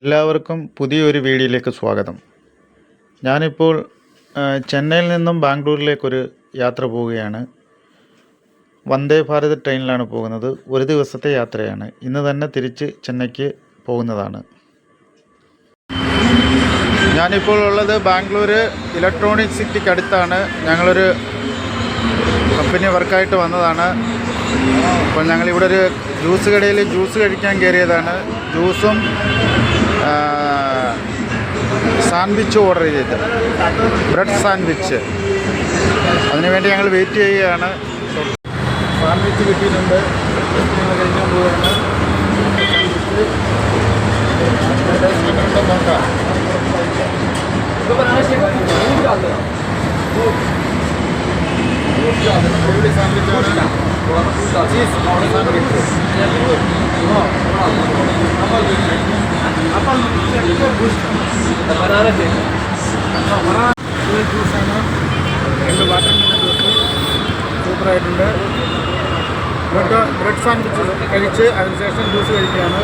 എല്ലാവർക്കും പുതിയൊരു വീഡിയോയിലേക്ക് സ്വാഗതം. ഞാനിപ്പോൾ ചെന്നൈയിൽ നിന്നും ബാംഗ്ലൂരിലേക്കൊരു യാത്ര പോവുകയാണ്. വന്ദേ ഭാരത് ട്രെയിനിലാണ് പോകുന്നത്. ഒരു ദിവസത്തെ യാത്രയാണ്. ഇന്ന് തന്നെ തിരിച്ച് ചെന്നൈക്ക് പോകുന്നതാണ്. ഞാനിപ്പോൾ ഉള്ളത് ബാംഗ്ലൂർ ഇലക്ട്രോണിക് സിറ്റിക്ക് അടുത്താണ്. ഞങ്ങളൊരു കമ്പനി വർക്കായിട്ട് വന്നതാണ്. അപ്പോൾ ഞങ്ങളിവിടെ ഒരു ജ്യൂസ് കടയിൽ ജ്യൂസ് കഴിക്കാൻ കയറിയതാണ്. ജ്യൂസും സാൻഡ്വിച്ച് ഓർഡർ ചെയ്ത്, ബ്രെഡ് സാൻഡ്വിച്ച്. അതിനുവേണ്ടി ഞങ്ങൾ വെയിറ്റ് ചെയ്യുകയാണ്. സാൻഡ്വിച്ച് കിട്ടിയിട്ടുണ്ട്, കഴിക്കാൻ പോവുകയാണ്. നോക്കാം. സാൻഡ്വിച്ചാണ്, ചീസ് സാൻഡ്വിച്ച്. ജ്യൂസാണ്, 2 വാട്ടർമെലൺ ജ്യൂസ് സൂപ്പറായിട്ടുണ്ട്. ബ്രെഡ് സാൻഡ്വിച്ച് കഴിച്ച് അതിനുശേഷം ജ്യൂസ് കഴിക്കുകയാണ്.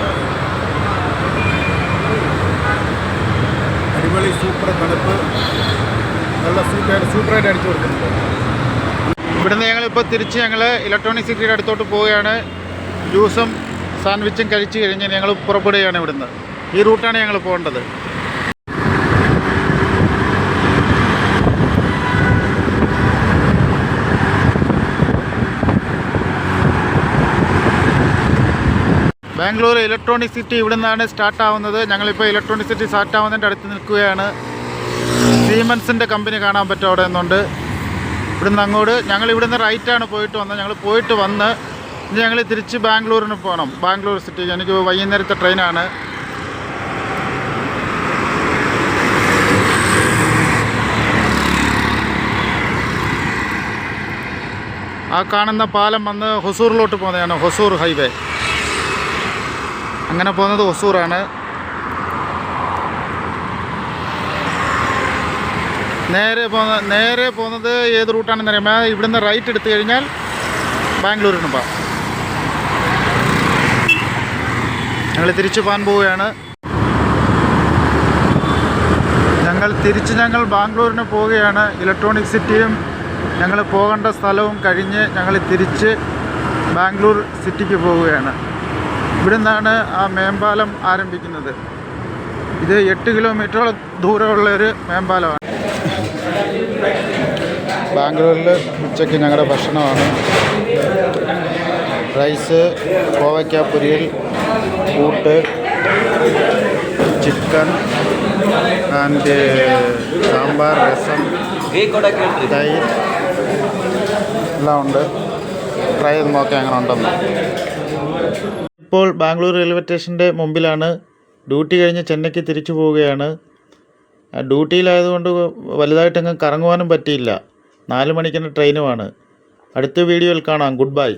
അടിപൊളി സൂപ്പർ തണുപ്പ്, നല്ല സൂപ്പറായിട്ട് അടിച്ചു കൊടുക്കുന്നുണ്ട്. ഇവിടുന്ന് ഞങ്ങളിപ്പോൾ തിരിച്ച് ഇലക്ട്രോണിക് സിറ്റിയുടെ അടുത്തോട്ട് പോവുകയാണ്. ജ്യൂസും സാൻഡ്വിച്ചും കഴിച്ച് കഴിഞ്ഞ് ഞങ്ങൾ പുറപ്പെടുകയാണ് ഇവിടുന്ന്. ഈ റൂട്ടാണ് ഞങ്ങൾ പോകേണ്ടത്. ബാംഗ്ലൂർ ഇലക്ട്രോണിക് സിറ്റി ഇവിടെ നിന്നാണ് സ്റ്റാർട്ടാവുന്നത്. ഞങ്ങളിപ്പോൾ ഇലക്ട്രോണിക് സിറ്റി സ്റ്റാർട്ടാവുന്നതിൻ്റെ അടുത്ത് നിൽക്കുകയാണ്. സീമെൻസിൻ്റെ കമ്പനി കാണാൻ പറ്റും അവിടെ നിന്നുണ്ട്. ഇവിടുന്ന് അങ്ങോട്ട് ഞങ്ങളിവിടുന്ന് റൈറ്റാണ് പോയിട്ട് വന്നത്. ഞങ്ങൾ പോയിട്ട് വന്ന് ഇനി ഞങ്ങൾ തിരിച്ച് ബാംഗ്ലൂരിന് പോകണം. ബാംഗ്ലൂർ സിറ്റി എനിക്ക് വൈകുന്നേരത്തെ ട്രെയിനാണ്. ആ കാണുന്ന പാലം വന്ന് ഹൊസൂറിലോട്ട് പോകുന്നതാണ്, ഹൊസൂർ ഹൈവേ. അങ്ങനെ പോകുന്നത് ഹൊസൂറാണ്. നേരെ പോകുന്നത് ഏത് റൂട്ടാണെന്ന് അറിയാമോ? ഇവിടുന്ന് റൈറ്റ് എടുത്തു കഴിഞ്ഞാൽ ബാംഗ്ലൂരിന് പോകാം. ഞങ്ങൾ തിരിച്ച് പോകാൻ പോവുകയാണ്. ഞങ്ങൾ ബാംഗ്ലൂരിന് പോവുകയാണ്. ഇലക്ട്രോണിക് സിറ്റിയും ഞങ്ങൾ പോകേണ്ട സ്ഥലവും കഴിഞ്ഞ് ഞങ്ങൾ തിരിച്ച് ബാംഗ്ലൂർ സിറ്റിക്ക് പോവുകയാണ്. ഇവിടെ നിന്നാണ് ആ മേമ്പാലം ആരംഭിക്കുന്നത്. ഇത് 8 കിലോമീറ്ററോളം ദൂരമുള്ളൊരു മേമ്പാലമാണ്. ബാംഗ്ലൂരിൽ ഉച്ചയ്ക്ക് ഞങ്ങളുടെ ഭക്ഷണമാണ് റൈസ്, കോവയ്ക്ക പൊരിയൽ, കൂട്ട്, ചിക്കൻ ആൻഡ് സാമ്പാർ, രസം, തൈര് എല്ലാം ഉണ്ട്. ട്രൈ ചെയ്ത് നോക്കാം എങ്ങനെ ഉണ്ടെന്ന്. ഇപ്പോൾ ബാംഗ്ലൂർ റെയിൽവേ സ്റ്റേഷൻ്റെ മുമ്പിലാണ്. ഡ്യൂട്ടി കഴിഞ്ഞ് ചെന്നൈക്ക് തിരിച്ചു പോവുകയാണ്. ഡ്യൂട്ടിയിലായതുകൊണ്ട് വലുതായിട്ടങ്ങ് കറങ്ങുവാനും പറ്റിയില്ല. 4 മണിക്കുള്ള ട്രെയിനുമാണ്. അടുത്ത വീഡിയോയിൽ കാണാം. Good bye.